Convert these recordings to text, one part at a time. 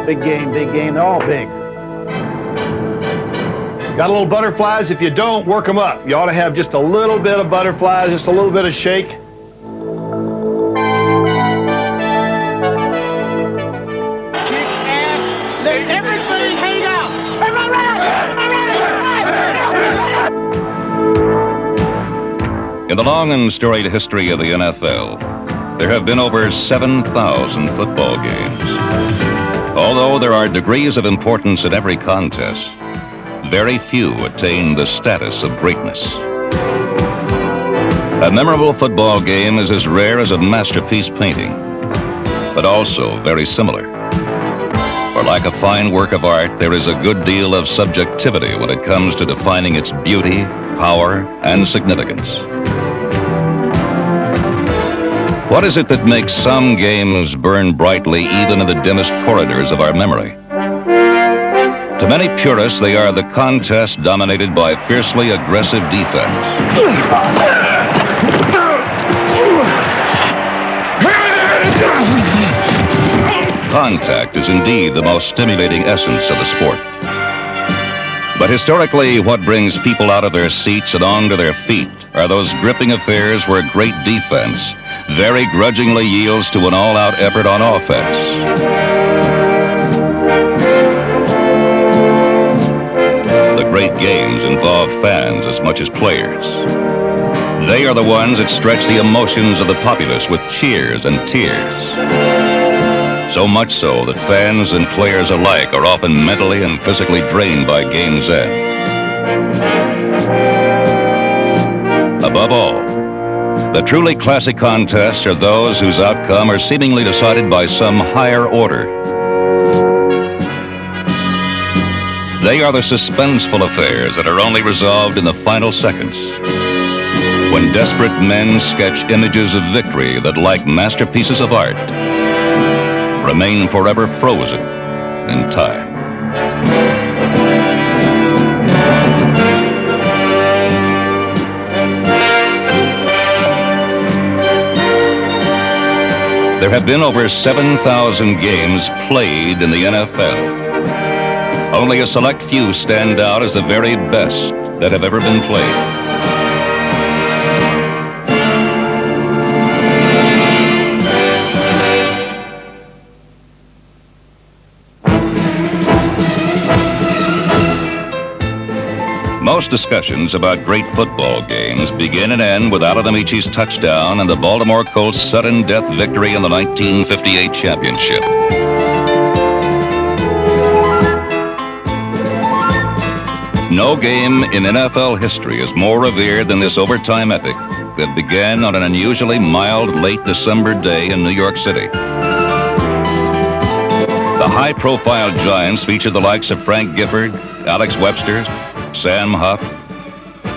Big game, they're all big. Got a little butterflies? If you don't, work them up. You ought to have just a little bit of butterflies, just a little bit of shake. Kick, ass, let everything hang out. Am I right? In the long and storied history of the NFL, there have been over 7,000 football games. Although there are degrees of importance in every contest, very few attain the status of greatness. A memorable football game is as rare as a masterpiece painting, but also very similar. For like a fine work of art, there is a good deal of subjectivity when it comes to defining its beauty, power, and significance. What is it that makes some games burn brightly even in the dimmest corridors of our memory? To many purists, they are the contest dominated by fiercely aggressive defense. Contact is indeed the most stimulating essence of the sport. But historically, what brings people out of their seats and onto their feet are those gripping affairs where great defense very grudgingly yields to an all-out effort on offense. The great games involve fans as much as players. They are the ones that stretch the emotions of the populace with cheers and tears. So much so that fans and players alike are often mentally and physically drained by game's end. Above all, the truly classic contests are those whose outcome are seemingly decided by some higher order. They are the suspenseful affairs that are only resolved in the final seconds, when desperate men sketch images of victory that, like masterpieces of art, remain forever frozen in time. There have been over 7,000 games played in the NFL. Only a select few stand out as the very best that have ever been played. Most discussions about great football games begin and end with Alan Amici's touchdown and the Baltimore Colts' sudden death victory in the 1958 championship. No game in NFL history is more revered than this overtime epic that began on an unusually mild late December day in New York City. The high-profile Giants featured the likes of Frank Gifford, Alex Webster, Sam Huff,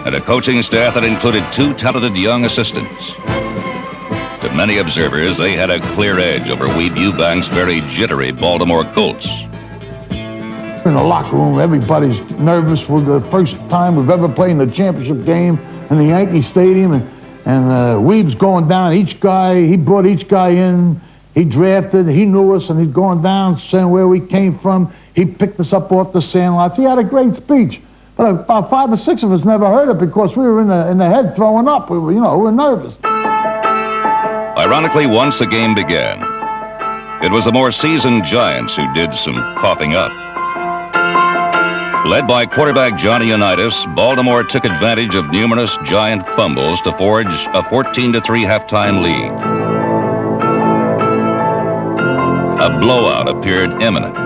and a coaching staff that included two talented young assistants. To many observers, they had a clear edge over Weeb Eubank's very jittery Baltimore Colts. In the locker room, everybody's nervous for the first time we've ever played in the championship game in the Yankee Stadium, and Weeb's going down. He brought each guy in. He drafted, he knew us, and he's going down, saying where we came from. He picked us up off the sandlots. He had a great speech. But about 5 or 6 of us never heard it because we were in the head throwing up. We were nervous. Ironically, once the game began, it was the more seasoned Giants who did some coughing up. Led by quarterback Johnny Unitas, Baltimore took advantage of numerous Giant fumbles to forge a 14-3 halftime lead. A blowout appeared imminent,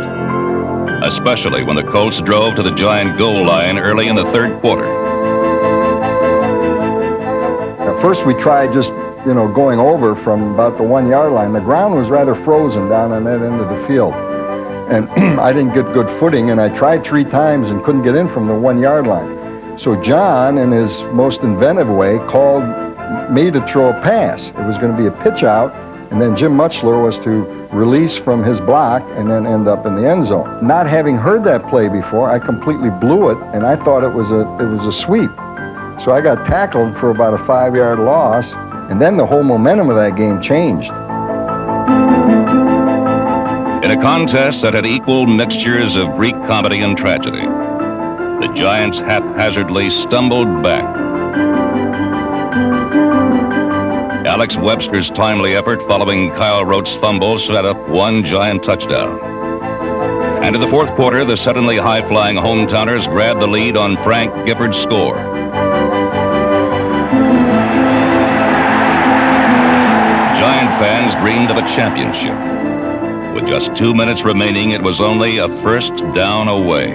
especially when the Colts drove to the Giant goal line early in the third quarter. At first we tried just, going over from about the 1 yard line. The ground was rather frozen down on that end of the field. And I didn't get good footing, and I tried 3 times and couldn't get in from the 1 yard line. So John, in his most inventive way, called me to throw a pass. It was going to be a pitch out, and then Jim Mutchler was to release from his block and then end up in the end zone. Not having heard that play before, I completely blew it, and I thought it was a sweep. So I got tackled for about a 5 yard loss, and then the whole momentum of that game changed. In a contest that had equal mixtures of Greek comedy and tragedy, the Giants haphazardly stumbled back. Alex Webster's timely effort following Kyle Rote's fumble set up one Giant touchdown. And in the fourth quarter, the suddenly high-flying hometowners grabbed the lead on Frank Gifford's score. Giant fans dreamed of a championship. With just 2 minutes remaining, it was only a first down away.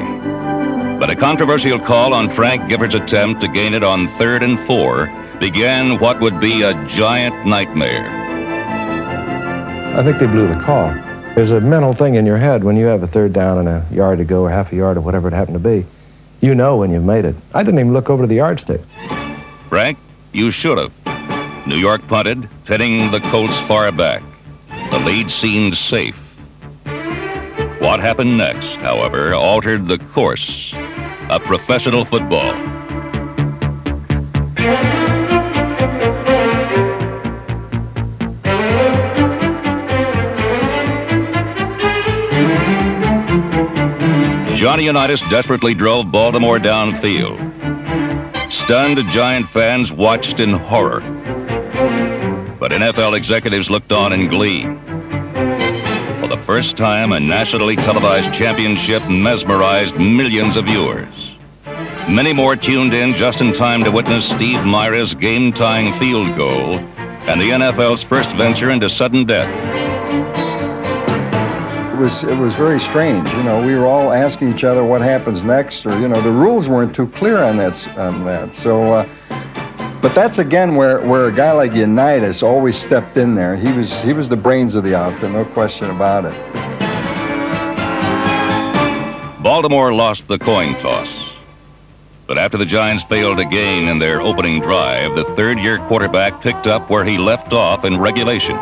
But a controversial call on Frank Gifford's attempt to gain it on 3rd and 4 began what would be a Giant nightmare. I think they blew the call. There's a mental thing in your head when you have a 3rd down and a yard to go or half a yard or whatever it happened to be. You know when you've made it. I didn't even look over to the yardstick. Frank, you should have. New York punted, pinning the Colts far back. The lead seemed safe. What happened next, however, altered the course of professional football. Johnny Unitas desperately drove Baltimore downfield. Stunned Giant fans watched in horror. But NFL executives looked on in glee. For the first time, a nationally televised championship mesmerized millions of viewers. Many more tuned in just in time to witness Steve Myra's game-tying field goal and the NFL's first venture into sudden death. It was very strange. You know, we were all asking each other what happens next, or, you know, the rules weren't too clear on that. So, but that's again where a guy like Unitas always stepped in there. He was the brains of the outfit, no question about it. Baltimore lost the coin toss. But after the Giants failed again in their opening drive, the third-year quarterback picked up where he left off in regulation.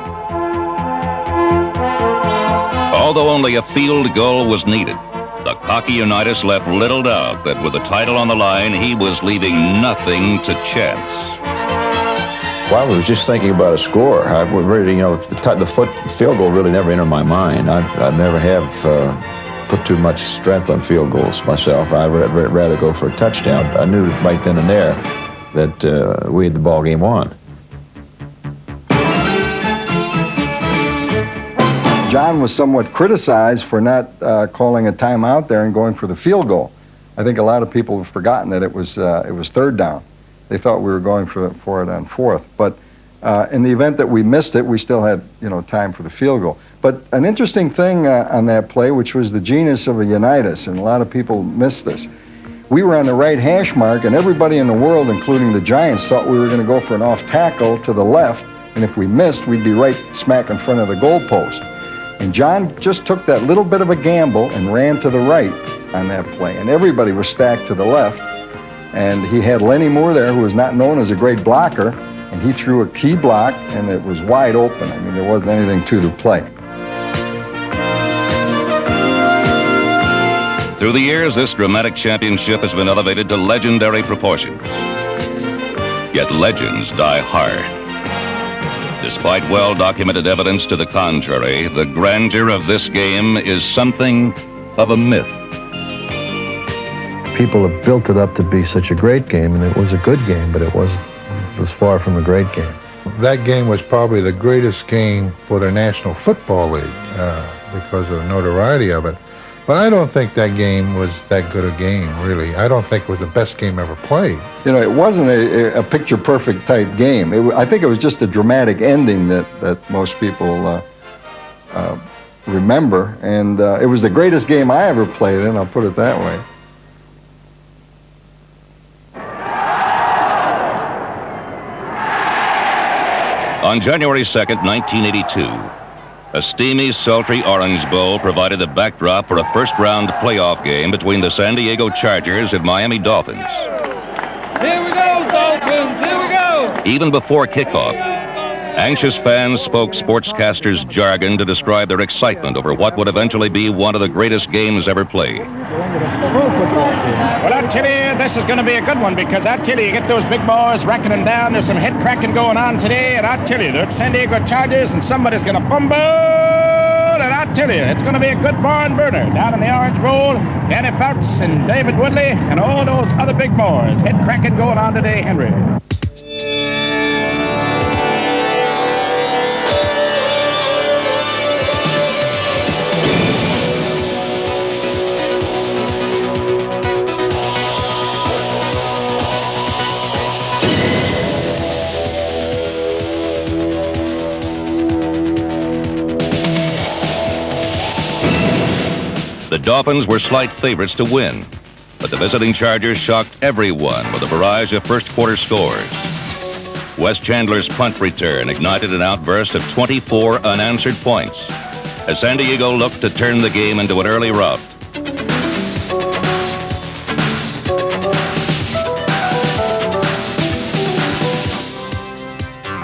Although only a field goal was needed, the cocky Unitas left little doubt that with the title on the line, he was leaving nothing to chance. Well, I was just thinking about a score. I would really, you know, the field goal really never entered my mind. I never have put too much strength on field goals myself. I'd rather go for a touchdown. I knew right then and there that we had the ball game won. John was somewhat criticized for not calling a timeout there and going for the field goal. I think a lot of people have forgotten that it was 3rd down. They thought we were going for it on 4th. But in the event that we missed it, we still had, you know, time for the field goal. But an interesting thing on that play, which was the genius of a Unitas, and a lot of people missed this. We were on the right hash mark, and everybody in the world, including the Giants, thought we were going to go for an off tackle to the left, and if we missed, we'd be right smack in front of the goalpost. And John just took that little bit of a gamble and ran to the right on that play. And everybody was stacked to the left. And he had Lenny Moore there, who was not known as a great blocker. And he threw a key block, and it was wide open. I mean, there wasn't anything to the play. Through the years, this dramatic championship has been elevated to legendary proportions. Yet legends die hard. Despite well-documented evidence to the contrary, the grandeur of this game is something of a myth. People have built it up to be such a great game, and it was a good game, but it was far from a great game. That game was probably the greatest game for the National Football League because of the notoriety of it. But I don't think that game was that good a game, really. I don't think it was the best game ever played. You know, it wasn't a picture-perfect type game. I think it was just a dramatic ending that most people remember. And it was the greatest game I ever played in, I'll put it that way. On January 2nd, 1982, a steamy, sultry Orange Bowl provided the backdrop for a first-round playoff game between the San Diego Chargers and Miami Dolphins. Here we go, Dolphins! Here we go! Even before kickoff, anxious fans spoke sportscasters' jargon to describe their excitement over what would eventually be one of the greatest games ever played. Well, I tell you, this is going to be a good one, because I tell you, you get those big boys racking them down. There's some head cracking going on today, and I tell you, the San Diego Chargers, and somebody's going to fumble, and I I tell you, it's going to be a good barn burner down in the Orange Bowl. Danny Fouts and David Woodley and all those other big boys. Head cracking going on today, Henry. The Dolphins were slight favorites to win, but the visiting Chargers shocked everyone with a barrage of first-quarter scores. Wes Chandler's punt return ignited an outburst of 24 unanswered points as San Diego looked to turn the game into an early rout.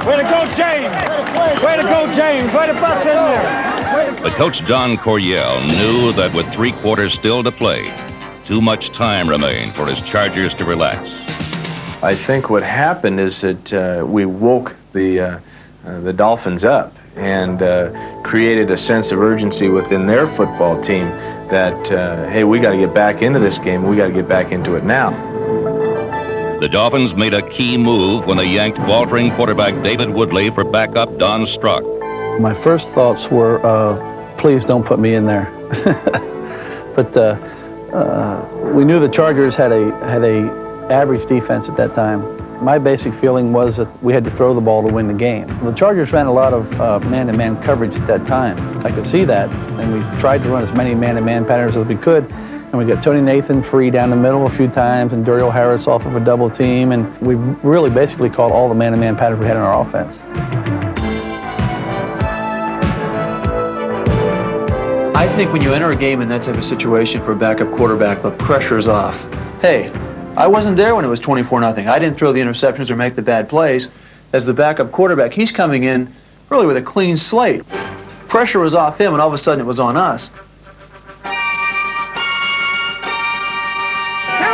Way to go, James! Way to go, James! Way to bust in there! But Coach Don Coryell knew that with 3 quarters still to play, too much time remained for his Chargers to relax. I think what happened is that we woke the Dolphins up and created a sense of urgency within their football team that, hey, we got to get back into this game. We got to get back into it now. The Dolphins made a key move when they yanked faltering quarterback David Woodley for backup Don Strock. My first thoughts were, please don't put me in there. But we knew the Chargers had a average defense at that time. My basic feeling was that we had to throw the ball to win the game. The Chargers ran a lot of man-to-man coverage at that time. I could see that, and we tried to run as many man-to-man patterns as we could. And we got Tony Nathan free down the middle a few times, and Daryl Harris off of a double team, and we really basically called all the man-to-man patterns we had in our offense. I think when you enter a game in that type of situation for a backup quarterback, the pressure's off. Hey, I wasn't there when it was 24-0. I didn't throw the interceptions or make the bad plays. As the backup quarterback, he's coming in really with a clean slate. Pressure was off him, and all of a sudden it was on us. Tell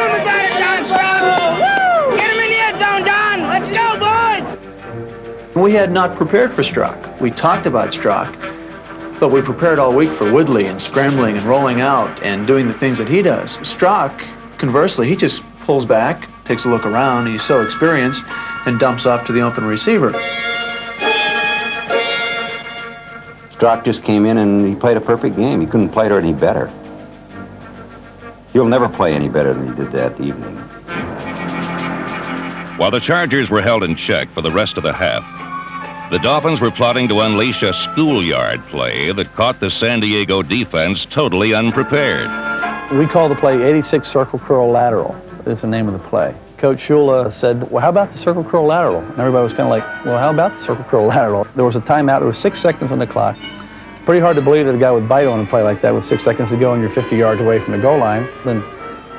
him about it, Don Strock! Get him in the end zone, Don! Let's go, boys! We had not prepared for Strock. We talked about Strock, but we prepared all week for Woodley and scrambling and rolling out and doing the things that he does. Strock, conversely, he just pulls back, takes a look around, he's so experienced, and dumps off to the open receiver. Strock just came in and he played a perfect game. He couldn't play it any better. He'll never play any better than he did that evening. While the Chargers were held in check for the rest of the half, the Dolphins were plotting to unleash a schoolyard play that caught the San Diego defense totally unprepared. We call the play 86 circle curl lateral, is the name of the play. Coach Shula said, well, how about the circle curl lateral? And everybody was kind of like, well, how about the circle curl lateral? There was a timeout. There was 6 seconds on the clock. It's pretty hard to believe that a guy would bite on a play like that with 6 seconds to go and you're 50 yards away from the goal line. Then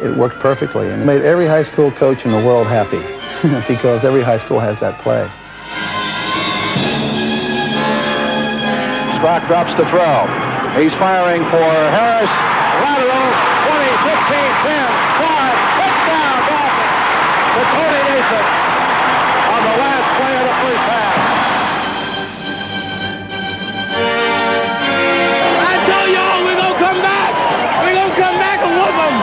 it worked perfectly. And it made every high school coach in the world happy because every high school has that play. Strock drops to throw. He's firing for Harris. Lateral, 20, 15, 10, 5, touchdown, Dolphins. To Tony Nathan on the last play of the first half. I tell y'all, we're gonna come back. We're gonna come back and whoop them.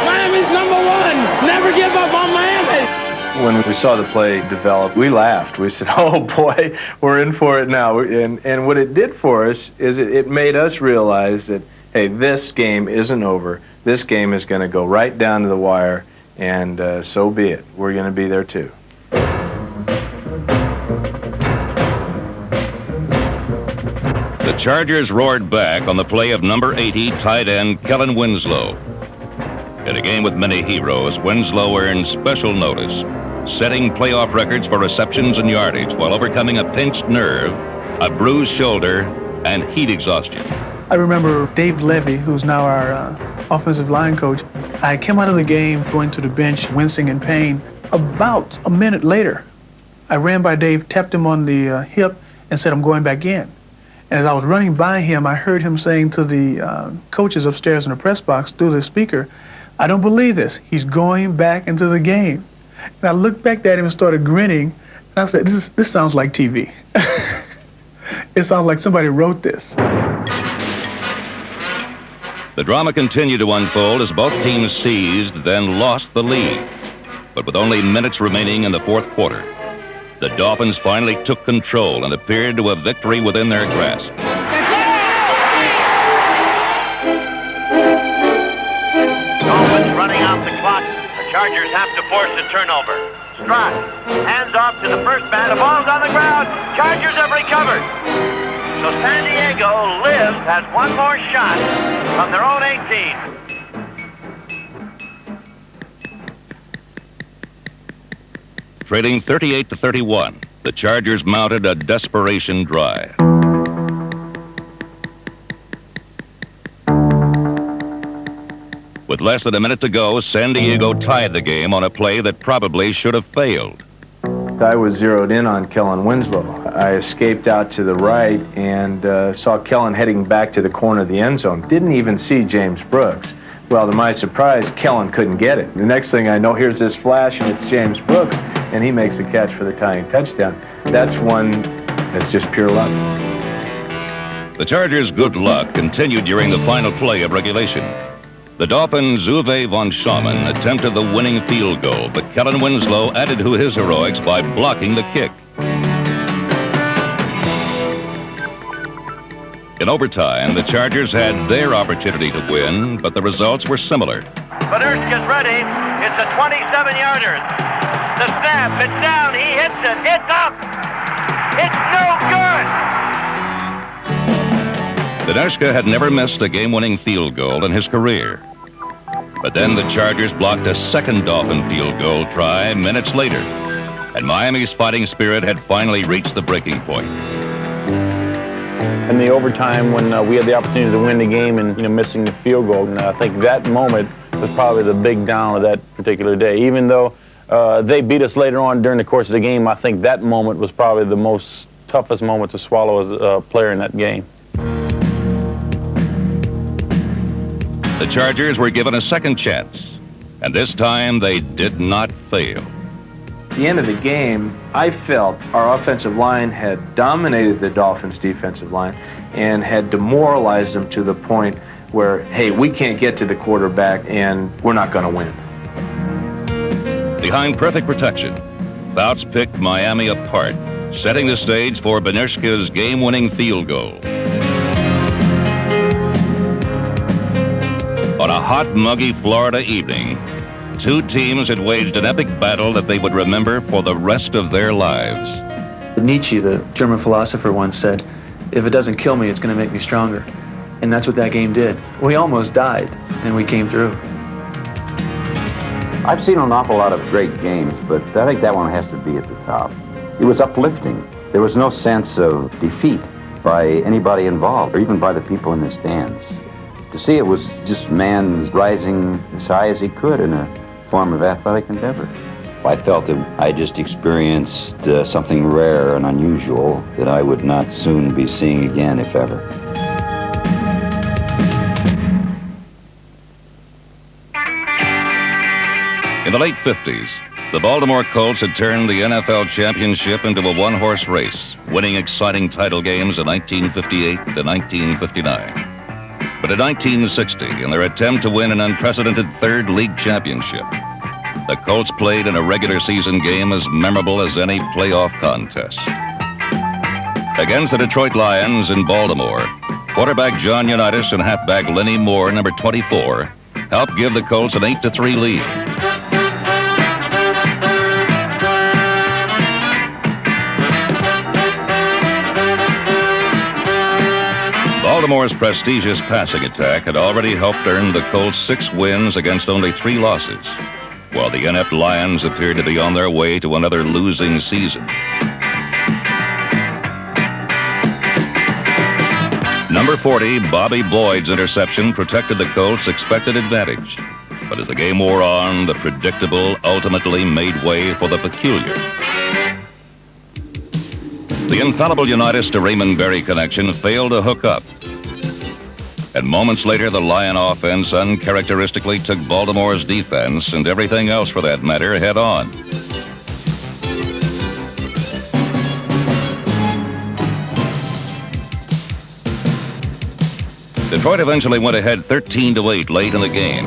Miami's #1. Never give up on Miami. When we saw the play develop, we laughed. We said, oh boy, we're in for it now. And what it did for us is it made us realize that, hey, this game isn't over. This game is going to go right down to the wire, and so be it. We're going to be there too. The Chargers roared back on the play of number 80 tight end Kellen Winslow. In a game with many heroes, Winslow earned special notice, setting playoff records for receptions and yardage while overcoming a pinched nerve, a bruised shoulder, and heat exhaustion. I remember Dave Levy, who's now our offensive line coach. I came out of the game, going to the bench, wincing in pain. About a minute later, I ran by Dave, tapped him on the hip, and said, I'm going back in. And as I was running by him, I heard him saying to the coaches upstairs in the press box through the speaker, I don't believe this. He's going back into the game. And I looked back at him and started grinning. And I said, this sounds like TV. It sounds like somebody wrote this. The drama continued to unfold as both teams seized, then lost the lead. But with only minutes remaining in the fourth quarter, the Dolphins finally took control and appeared to have victory within their grasp. Dolphins running off the clock. The Chargers have to force a turnover. Strock, hands off to the first man. The ball's on the ground. Chargers have recovered. So San Diego lives, has one more shot from their own 18. Trailing 38-31, the Chargers mounted a desperation drive. With less than a minute to go, San Diego tied the game on a play that probably should have failed. I was zeroed in on Kellen Winslow. I escaped out to the right and saw Kellen heading back to the corner of the end zone. Didn't even see James Brooks. Well, to my surprise, Kellen couldn't get it. The next thing I know, here's this flash, and it's James Brooks, and he makes the catch for the tying touchdown. That's one that's just pure luck. The Chargers' good luck continued during the final play of regulation. The Dolphins' Uwe von Schamann attempted the winning field goal, but Kellen Winslow added to his heroics by blocking the kick. In overtime, the Chargers had their opportunity to win, but the results were similar. Badurska's ready. It's a 27-yarder. The snap, it's down, he hits it, it's up. It's no good. Badurska had never missed a game-winning field goal in his career. But then the Chargers blocked a second Dolphin field goal try minutes later, and Miami's fighting spirit had finally reached the breaking point. In the overtime, when we had the opportunity to win the game and missing the field goal, and I think that moment was probably the big down of that particular day. Even though they beat us later on during the course of the game, I think that moment was probably the most toughest moment to swallow as a player in that game. The Chargers were given a second chance, and this time they did not fail. At the end of the game, I felt our offensive line had dominated the Dolphins' defensive line and had demoralized them to the point where, hey, we can't get to the quarterback and we're not going to win. Behind perfect protection, Fouts picked Miami apart, setting the stage for Badurska's game-winning field goal. On a hot, muggy Florida evening, two teams had waged an epic battle that they would remember for the rest of their lives. Nietzsche, the German philosopher, once said, "If it doesn't kill me, it's going to make me stronger." And that's what that game did. We almost died, and we came through. I've seen an awful lot of great games, but I think that one has to be at the top. It was uplifting. There was no sense of defeat by anybody involved, or even by the people in the stands. To see it was just man rising as high as he could in a form of athletic endeavor. I felt that I just experienced something rare and unusual that I would not soon be seeing again, if ever. In the late 50s, the Baltimore Colts had turned the NFL championship into a one-horse race, winning exciting title games in 1958 to 1959. But in 1960, in their attempt to win an unprecedented third league championship, the Colts played in a regular season game as memorable as any playoff contest. Against the Detroit Lions in Baltimore, quarterback John Unitas and halfback Lenny Moore, number 24, helped give the Colts an 8-3 lead. Baltimore's prestigious passing attack had already helped earn the Colts 6 wins against only 3 losses, while the inept Lions appeared to be on their way to another losing season. Number 40, Bobby Boyd's interception protected the Colts' expected advantage, but as the game wore on, the predictable ultimately made way for the peculiar. The infallible Unitas to Raymond Berry connection failed to hook up. And moments later, the Lion offense uncharacteristically took Baltimore's defense, and everything else for that matter, head on. Detroit eventually went ahead 13-8 late in the game.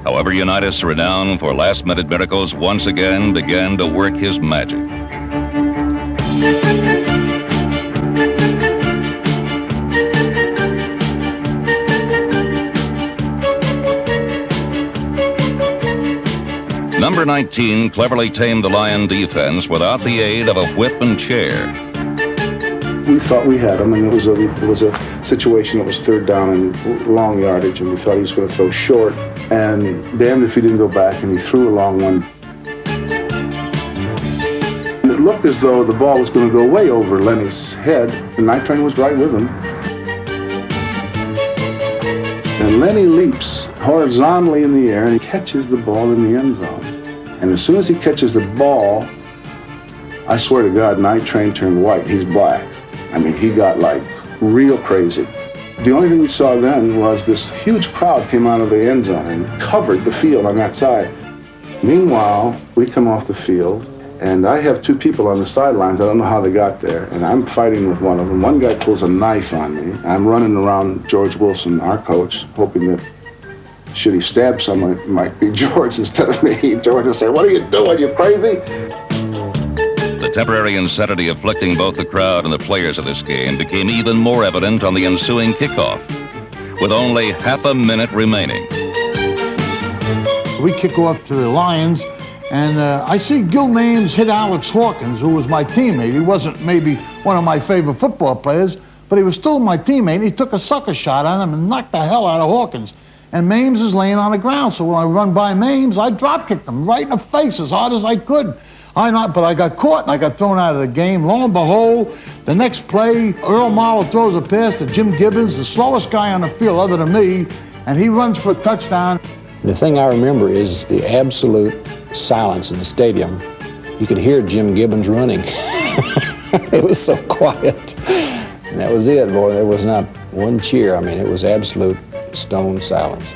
However, Unitas, renowned for last-minute miracles, once again began to work his magic. Number 19 cleverly tamed the Lion defense without the aid of a whip and chair. We thought we had him, and it was a situation that was third down and long yardage, and we thought he was going to throw short, and damned if he didn't go back, and he threw a long one. And it looked as though the ball was going to go way over Lenny's head. The night train was right with him. And Lenny leaps horizontally in the air, and he catches the ball in the end zone. And as soon as he catches the ball, I swear to God, Night Train turned white. He's black. I mean, he got like real crazy. The only thing we saw then was this huge crowd came out of the end zone and covered the field on that side. Meanwhile, we come off the field, and I have two people on the sidelines. I don't know how they got there, and I'm fighting with one of them. One guy pulls a knife on me. I'm running around George Wilson, our coach, hoping that should he stab someone, it might be George instead of me. George will say, "What are you doing? You crazy?" The temporary insanity afflicting both the crowd and the players of this game became even more evident on the ensuing kickoff, with only half a minute remaining. We kick off to the Lions, and I see Gil Names hit Alex Hawkins, who was my teammate. He wasn't maybe one of my favorite football players, but he was still my teammate. He took a sucker shot on him and knocked the hell out of Hawkins. And Mames is laying on the ground, so when I run by Mames, I drop kicked him right in the face as hard as I could. But I got caught and I got thrown out of the game. Lo and behold, the next play, Earl Marlowe throws a pass to Jim Gibbons, the slowest guy on the field other than me, and he runs for a touchdown. The thing I remember is the absolute silence in the stadium. You could hear Jim Gibbons running. It was so quiet. And that was it, boy. There was not one cheer. I mean, it was absolute stone silence.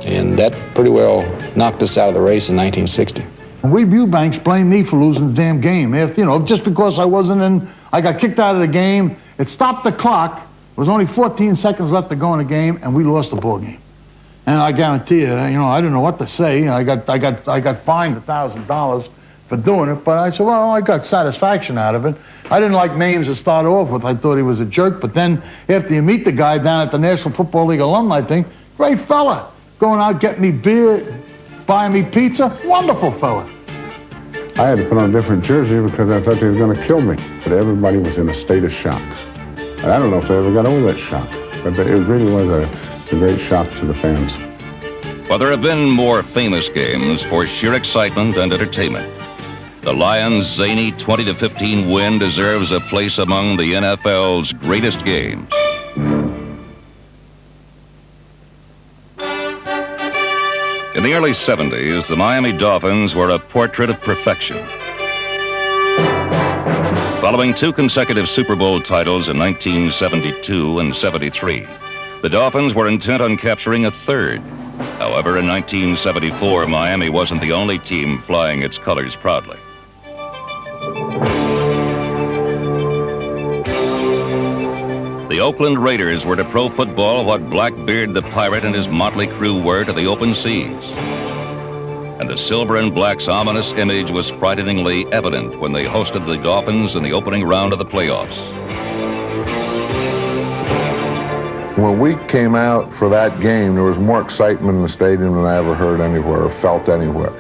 And that pretty well knocked us out of the race in 1960. Weeb Eubanks blamed me for losing the damn game. After, just because I got kicked out of the game. It stopped the clock. There was only 14 seconds left to go in the game, and we lost the ball game. And I guarantee you, I didn't know what to say. I got fined $1,000 for doing it, but I said, well, I got satisfaction out of it. I didn't like Mames to start off with. I thought he was a jerk, but then after you meet the guy down at the National Football League alumni thing, great fella. Going out, getting me beer, buying me pizza, wonderful fella. I had to put on a different jersey because I thought they were going to kill me. But everybody was in a state of shock. And I don't know if they ever got over that shock, but it really was a great shock to the fans. While there have been more famous games for sheer excitement and entertainment, the Lions' zany 20-15 win deserves a place among the NFL's greatest games. In the early 70s, the Miami Dolphins were a portrait of perfection. Following two consecutive Super Bowl titles in 1972 and 73, the Dolphins were intent on capturing a third. However, in 1974, Miami wasn't the only team flying its colors proudly. The Oakland Raiders were to pro football what Blackbeard the Pirate and his motley crew were to the open seas. And the silver and black's ominous image was frighteningly evident when they hosted the Dolphins in the opening round of the playoffs. When we came out for that game, there was more excitement in the stadium than I ever heard anywhere or felt anywhere.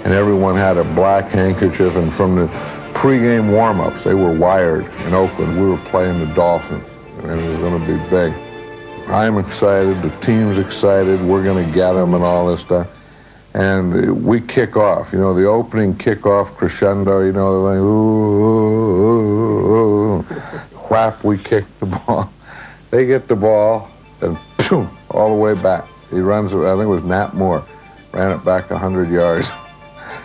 And everyone had a black handkerchief, and from the pregame warm-ups, they were wired in Oakland. We were playing the Dolphins, and it was going to be big. I'm excited, the team's excited, we're going to get them and all this stuff. And we kick off, the opening kickoff crescendo, they're like, ooh, ooh, ooh, ooh. Whap, we kick the ball. They get the ball, and boom, all the way back. He runs, I think it was Nat Moore, ran it back 100 yards.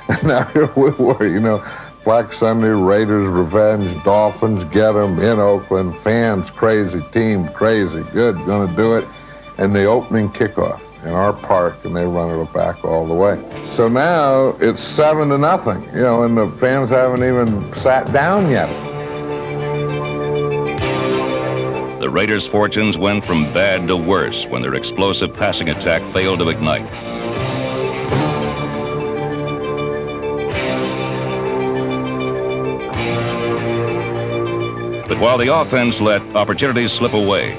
And now here we were, Black Sunday, Raiders, revenge, Dolphins, get them in Oakland, fans crazy, team crazy, good, gonna do it. And the opening kickoff in our park, and they run it back all the way. So now it's 7-0, and the fans haven't even sat down yet. The The Raiders' fortunes went from bad to worse when their explosive passing attack failed to ignite. But while the offense let opportunities slip away,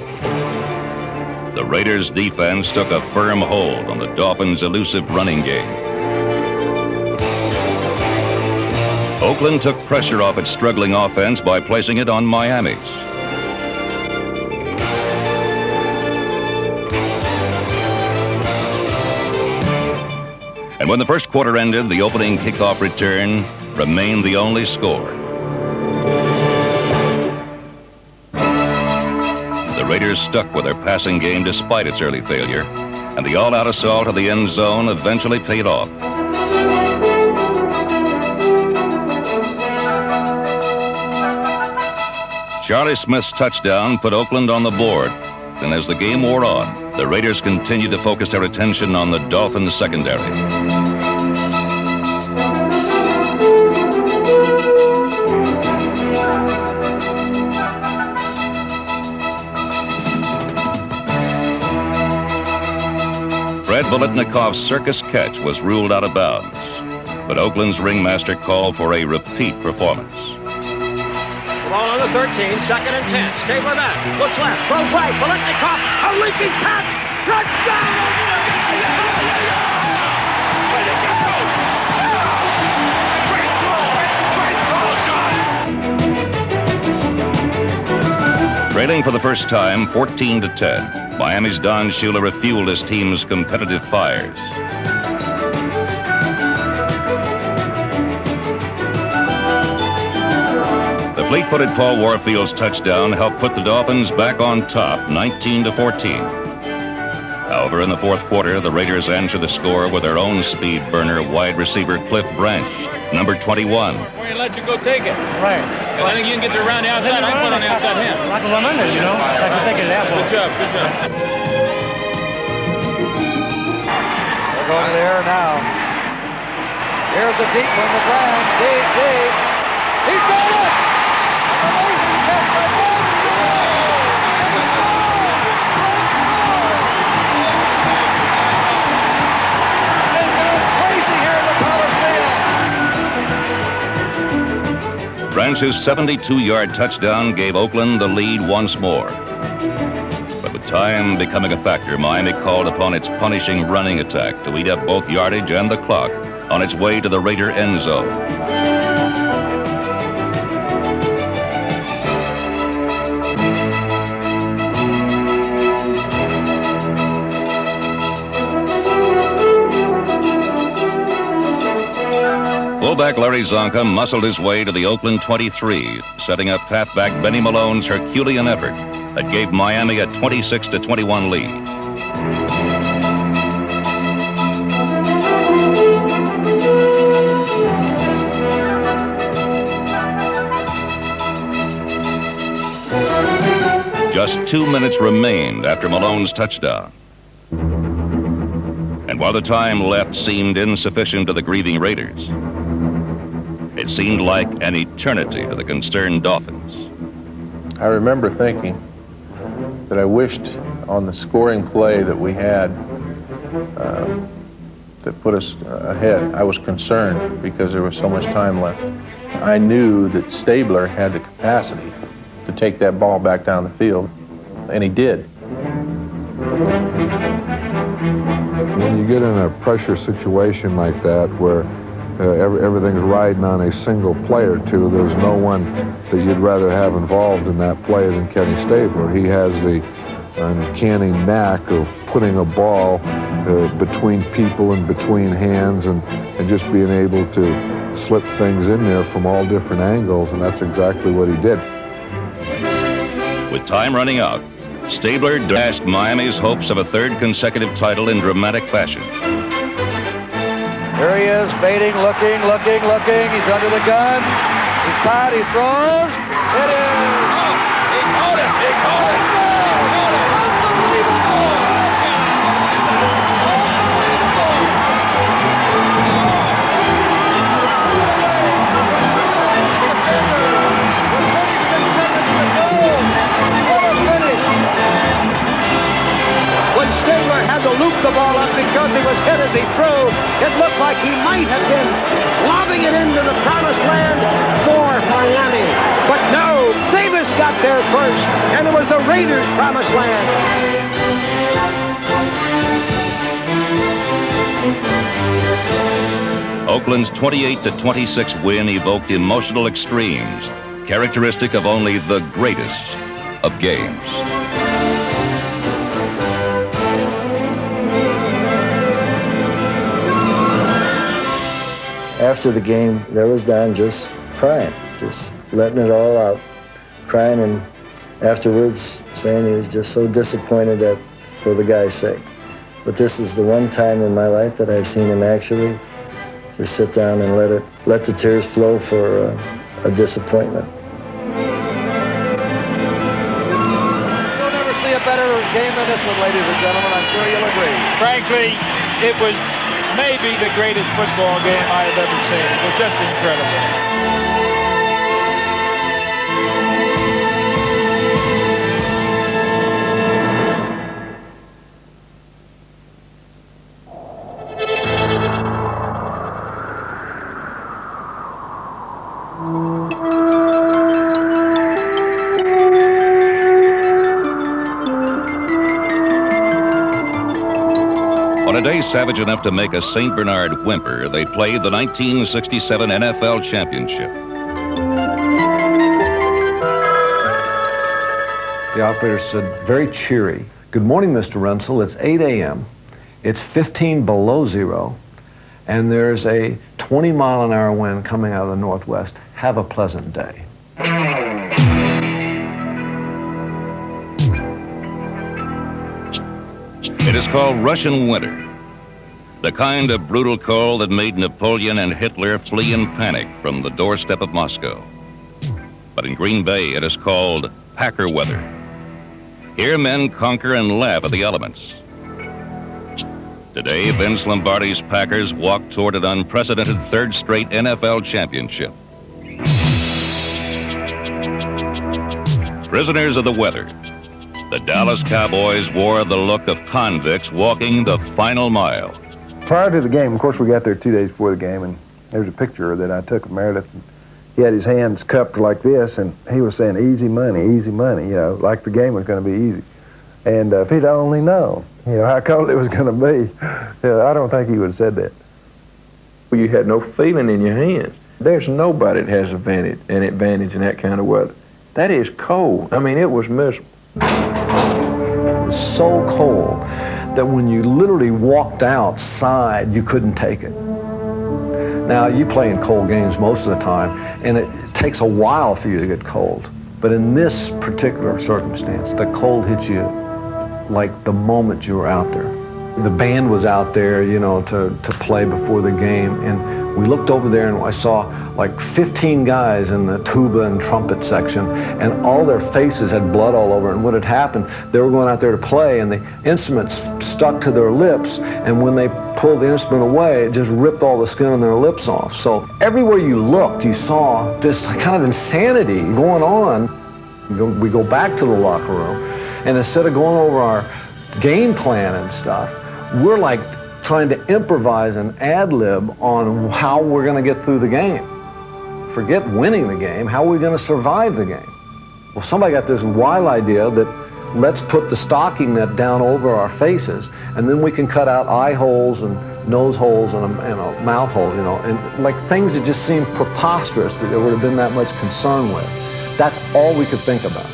the Raiders' defense took a firm hold on the Dolphins' elusive running game. Oakland took pressure off its struggling offense by placing it on Miami's. And when the first quarter ended, the opening kickoff return remained the only score. The Raiders stuck with their passing game despite its early failure, and the all-out assault of the end zone eventually paid off. Charlie Smith's touchdown put Oakland on the board, and as the game wore on, the Raiders continued to focus their attention on the Dolphins' secondary. Fred Biletnikov's circus catch was ruled out of bounds, but Oakland's ringmaster called for a repeat performance. Ball on the 13, 2nd and 10. Stay with that. Looks left, throws right. Biletnikov, a leaping catch. Touchdown! Trailing for the first time, 14-10, Miami's Don Shula refueled his team's competitive fires. The fleet-footed Paul Warfield's touchdown helped put the Dolphins back on top, 19-14. However, in the fourth quarter, the Raiders answered the score with their own speed burner wide receiver Cliff Branch, number 21. Before you let you go take it. Right. I think you can get to around the outside. I can put on the outside hand. I can run under, you know. I can take it that ball. Good job, good job. They're going to the air now. Here's the deep one, the ground. Deep, deep. He's got it! Amazing catch by Branch's 72-yard touchdown gave Oakland the lead once more. But with time becoming a factor, Miami called upon its punishing running attack to eat up both yardage and the clock on its way to the Raider end zone. Fullback Larry Zonka muscled his way to the Oakland 23, setting up halfback Benny Malone's Herculean effort that gave Miami a 26-21 lead. Just 2 minutes remained after Malone's touchdown. And while the time left seemed insufficient to the grieving Raiders, it seemed like an eternity to the concerned Dolphins. I remember thinking that I wished on the scoring play that we had that put us ahead. I was concerned because there was so much time left. I knew that Stabler had the capacity to take that ball back down the field, and he did. When you get in a pressure situation like that where everything's riding on a single play or two, there's no one that you'd rather have involved in that play than Kenny Stabler. He has the uncanny knack of putting a ball between people and between hands and just being able to slip things in there from all different angles, and that's exactly what he did. With time running out, Stabler dashed Miami's hopes of a third consecutive title in dramatic fashion. Here he is, fading, looking. He's under the gun. He's caught, he throws. It is. He caught it. What a finish. the ball up because he was hit as he threw. It looked like he might have been lobbing it into the promised land for Miami. But no, Davis got there first, and it was the Raiders' promised land. Oakland's 28-26 win evoked emotional extremes, characteristic of only the greatest of games. After the game, there was Don just crying, just letting it all out, crying, and afterwards saying he was just so disappointed that for the guy's sake. But this is the one time in my life that I've seen him actually just sit down and let the tears flow for a disappointment. You'll never see a better game than this one, ladies and gentlemen. I'm sure you'll agree. Frankly, it was maybe the greatest football game I have ever seen. It was just incredible. On a day savage enough to make a St. Bernard whimper, they played the 1967 NFL Championship. The operator said, very cheery, "Good morning, Mr. Rensel. It's 8 a.m. It's 15 below zero, and there's a 20-mile-an-hour wind coming out of the northwest. Have a pleasant day." It is called Russian winter, the kind of brutal cold that made Napoleon and Hitler flee in panic from the doorstep of Moscow. But in Green Bay, it is called Packer weather. Here men conquer and laugh at the elements. Today, Vince Lombardi's Packers walk toward an unprecedented third straight NFL championship. Prisoners of the weather, the Dallas Cowboys wore the look of convicts walking the final mile. Prior to the game, of course, we got there 2 days before the game, and there's a picture that I took of Meredith. And he had his hands cupped like this, and he was saying, easy money, you know, like the game was going to be easy. And if he'd only known, you know, how cold it was going to be, I don't think he would have said that. You had no feeling in your hands. There's nobody that has an advantage in that kind of weather. That is cold. I mean, it was miserable. It was so cold that when you literally walked outside, you couldn't take it. Now, you play in cold games most of the time, and it takes a while for you to get cold. But in this particular circumstance, the cold hit you like the moment you were out there. The band was out there, you know, to play before the game, and we looked over there and I saw like 15 guys in the tuba and trumpet section, and all their faces had blood all over. And what had happened, they were going out there to play, and the instruments stuck to their lips, and when they pulled the instrument away, it just ripped all the skin on their lips off. So everywhere you looked, you saw this kind of insanity going on. We go back to the locker room, and instead of going over our game plan and stuff, we're like trying to improvise and ad-lib on how we're going to get through the game. Forget winning the game, how are we going to survive the game? Well, somebody got this wild idea that let's put the stocking net down over our faces, and then we can cut out eye holes and nose holes and a mouth hole, you know, and like things that just seemed preposterous that there would have been that much concern with. That's all we could think about.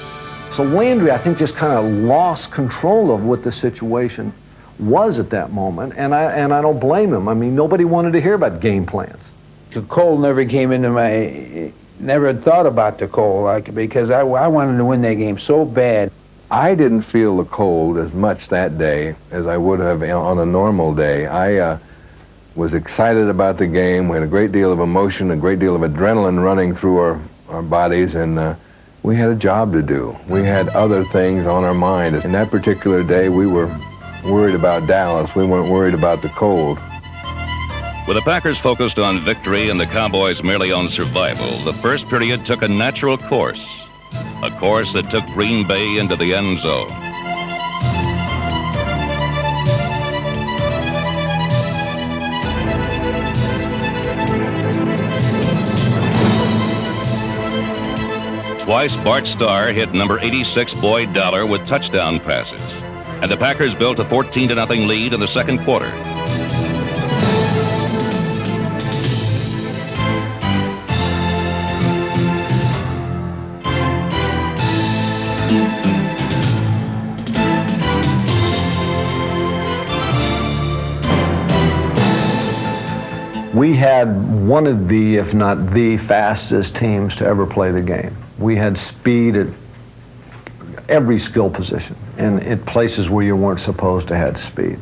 So Landry, I think, just kind of lost control of what the situation was at that moment, and I don't blame him. I mean, nobody wanted to hear about game plans. The cold never came into my, never thought about the cold, because I wanted to win that game so bad. I didn't feel the cold as much that day as I would have on a normal day. I was excited about the game. We had a great deal of emotion, a great deal of adrenaline running through our bodies, and we had a job to do. We had other things on our mind. And that particular day, we were worried about Dallas. We weren't worried about the cold. With the Packers focused on victory and the Cowboys merely on survival, the first period took a natural course, a course that took Green Bay into the end zone. Twice Bart Starr hit number 86 Boyd Dollar with touchdown passes. And the Packers built a 14-0 lead in the second quarter. We had one of the, if not the fastest teams to ever play the game. We had speed at every skill position and at places where you weren't supposed to have speed.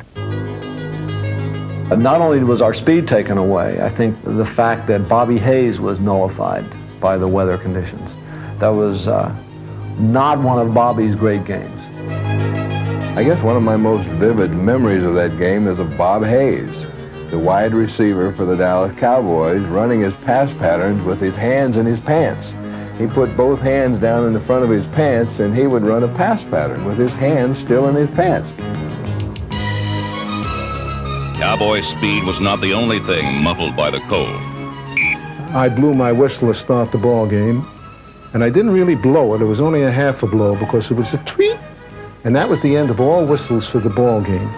Not only was our speed taken away, I think the fact that Bobby Hayes was nullified by the weather conditions. That was not one of Bobby's great games. I guess one of my most vivid memories of that game is of Bob Hayes, the wide receiver for the Dallas Cowboys, running his pass patterns with his hands in his pants. He put both hands down in the front of his pants and he would run a pass pattern with his hands still in his pants. Cowboy speed was not the only thing muffled by the cold. I blew my whistle to start the ball game, and I didn't really blow it. It was only a half a blow because it was a tweet, and that was the end of all whistles for the ball game.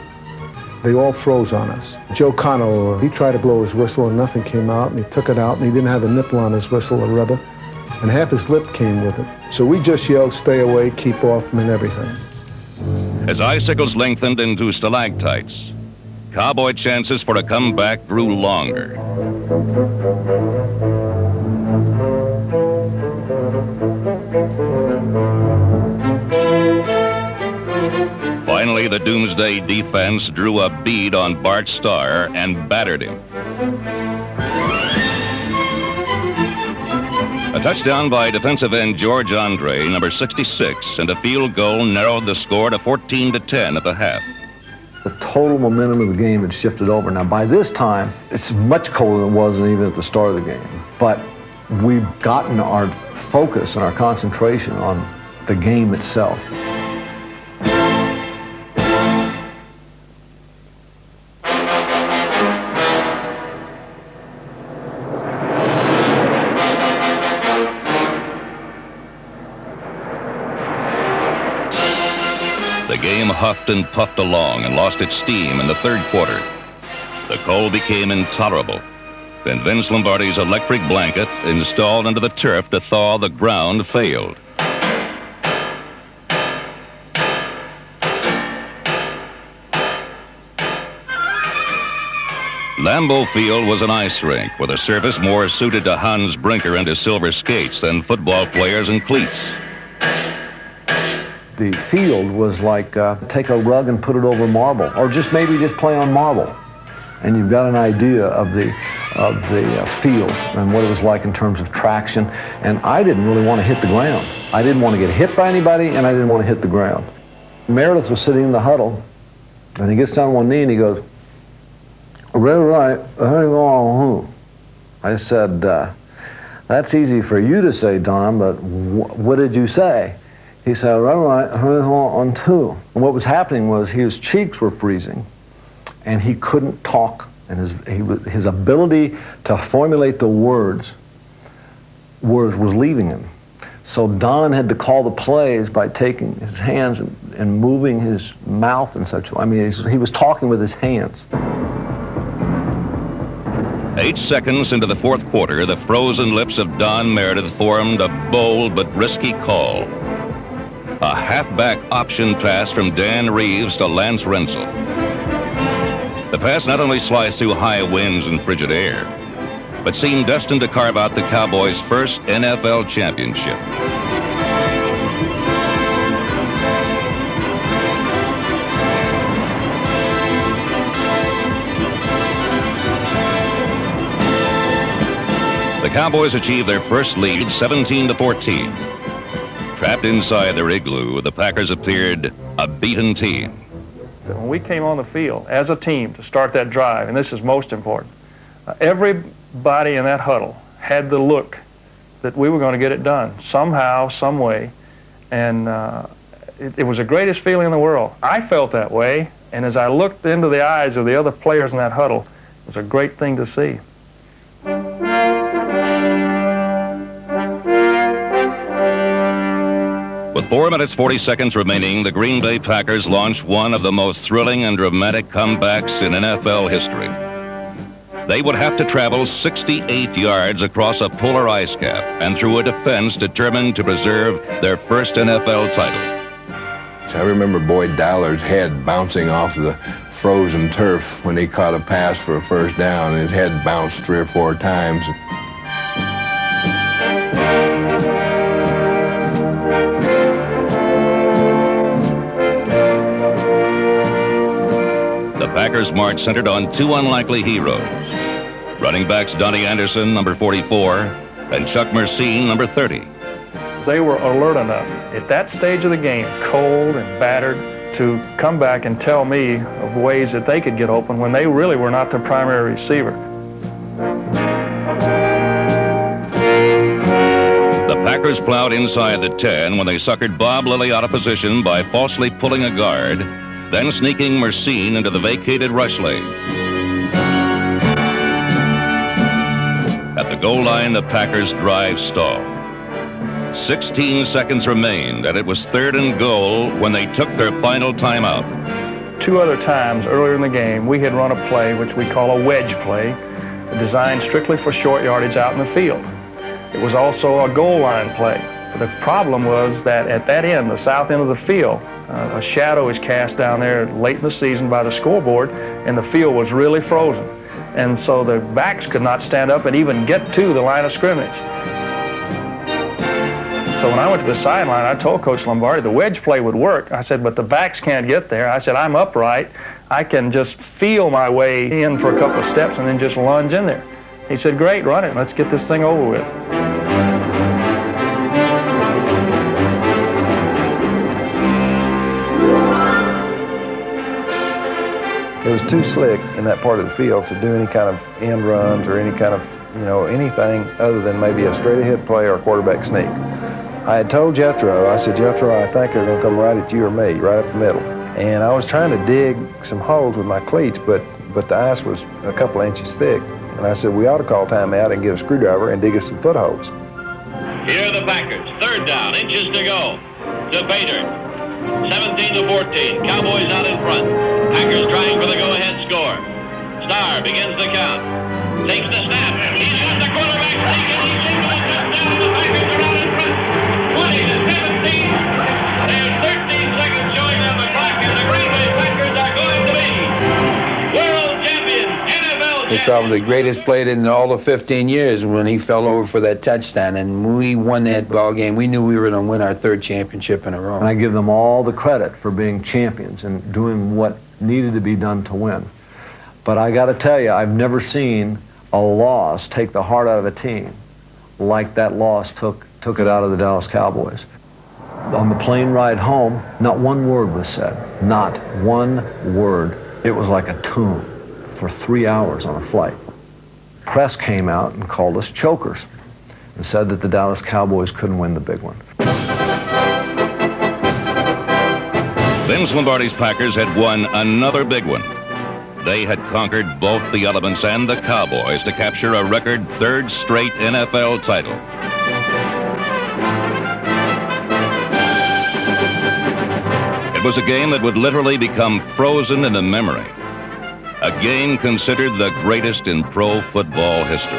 They all froze on us. Joe Cano, he tried to blow his whistle and nothing came out, and he took it out and he didn't have a nipple on his whistle or rubber, and half his lip came with it. So we just yelled, stay away, keep off them and everything. As icicles lengthened into stalactites, Cowboy chances for a comeback grew longer. Finally, the Doomsday defense drew a bead on Bart Starr and battered him. A touchdown by defensive end George Andre, number 66, and a field goal narrowed the score to 14-10 at the half. The total momentum of the game had shifted over. Now, by this time, it's much colder than it was even at the start of the game. But we've gotten our focus and our concentration on the game itself. The game huffed and puffed along and lost its steam in the third quarter. The cold became intolerable. Then Vince Lombardi's electric blanket installed into the turf to thaw the ground failed. Lambeau Field was an ice rink with a surface more suited to Hans Brinker and his silver skates than football players and cleats. The field was like take a rug and put it over marble, or maybe just play on marble, and you've got an idea of the field and what it was like in terms of traction. And I didn't really want to hit the ground. I didn't want to get hit by anybody, and I didn't want to hit the ground. Meredith was sitting in the huddle, and he gets down on one knee and he goes, "Right, hang on." I said, "That's easy for you to say, Don, but what did you say?" He said, "Right, hang on two." And what was happening was his cheeks were freezing, and he couldn't talk, and his ability to formulate the words was leaving him. So Don had to call the plays by taking his hands and moving his mouth in such a way. I mean, he was talking with his hands. 8 seconds into the fourth quarter, the frozen lips of Don Meredith formed a bold but risky call. A halfback option pass from Dan Reeves to Lance Renzel. The pass not only sliced through high winds and frigid air, but seemed destined to carve out the Cowboys' first NFL championship. The Cowboys achieved their first lead, 17-14. Trapped inside their igloo, the Packers appeared a beaten team. When we came on the field as a team to start that drive, and this is most important, everybody in that huddle had the look that we were going to get it done somehow, some way, and it was the greatest feeling in the world. I felt that way, and as I looked into the eyes of the other players in that huddle, it was a great thing to see. With 4 minutes 40 seconds remaining, the Green Bay Packers launch one of the most thrilling and dramatic comebacks in NFL history. They would have to travel 68 yards across a polar ice cap and through a defense determined to preserve their first NFL title. I remember Boyd Dowler's head bouncing off the frozen turf when he caught a pass for a first down, and his head bounced 3 or 4 times. The Packers' march centered on 2 unlikely heroes. Running backs Donnie Anderson, number 44, and Chuck Mercine, number 30. They were alert enough at that stage of the game, cold and battered, to come back and tell me of ways that they could get open when they really were not the primary receiver. The Packers plowed inside the 10 when they suckered Bob Lilly out of position by falsely pulling a guard, then sneaking Mercine into the vacated rush lane. At the goal line, the Packers' drive stalled. 16 seconds remained, and it was 3rd and goal when they took their final timeout. 2 other times earlier in the game, we had run a play which we call a wedge play, designed strictly for short yardage out in the field. It was also a goal line play. The problem was that at that end, the south end of the field, a shadow is cast down there late in the season by the scoreboard, and the field was really frozen. And so the backs could not stand up and even get to the line of scrimmage. So when I went to the sideline, I told Coach Lombardi the wedge play would work. I said, but the backs can't get there. I said, I'm upright. I can just feel my way in for a couple of steps and then just lunge in there. He said, great, run it. Let's get this thing over with. It was too slick in that part of the field to do any kind of end runs or any kind of, anything other than maybe a straight ahead play or a quarterback sneak. I had told Jethro, I said, Jethro, I think they're going to come right at you or me, right up the middle. And I was trying to dig some holes with my cleats, but the ice was a couple inches thick. And I said, we ought to call timeout and get a screwdriver and dig us some footholes. Here are the Packers. 3rd down, inches to go. To Bader. 17-14. Cowboys out in front. Packers trying for the go-ahead score. Starr begins the count. Takes the snap. He's got the quarterback sneak, and he's able to touchdown. The Packers are out in front. 20-17. There's 13 seconds showing on the clock, and the Green Bay Packers are going to be world champions, NFL champions. It's probably the greatest play in all of 15 years when he fell over for that touchdown, and when we won that ball game, we knew we were going to win our 3rd championship in a row. And I give them all the credit for being champions and doing what needed to be done to win. But I got to tell you, I've never seen a loss take the heart out of a team like that loss took it out of the Dallas Cowboys. On the plane ride home, not one word was said. Not one word. It was like a tomb for 3 hours on a flight. Press came out and called us chokers and said that the Dallas Cowboys couldn't win the big one. Vince Lombardi's Packers had won another big one. They had conquered both the elements and the Cowboys to capture a record 3rd straight NFL title. It was a game that would literally become frozen in the memory. A game considered the greatest in pro football history.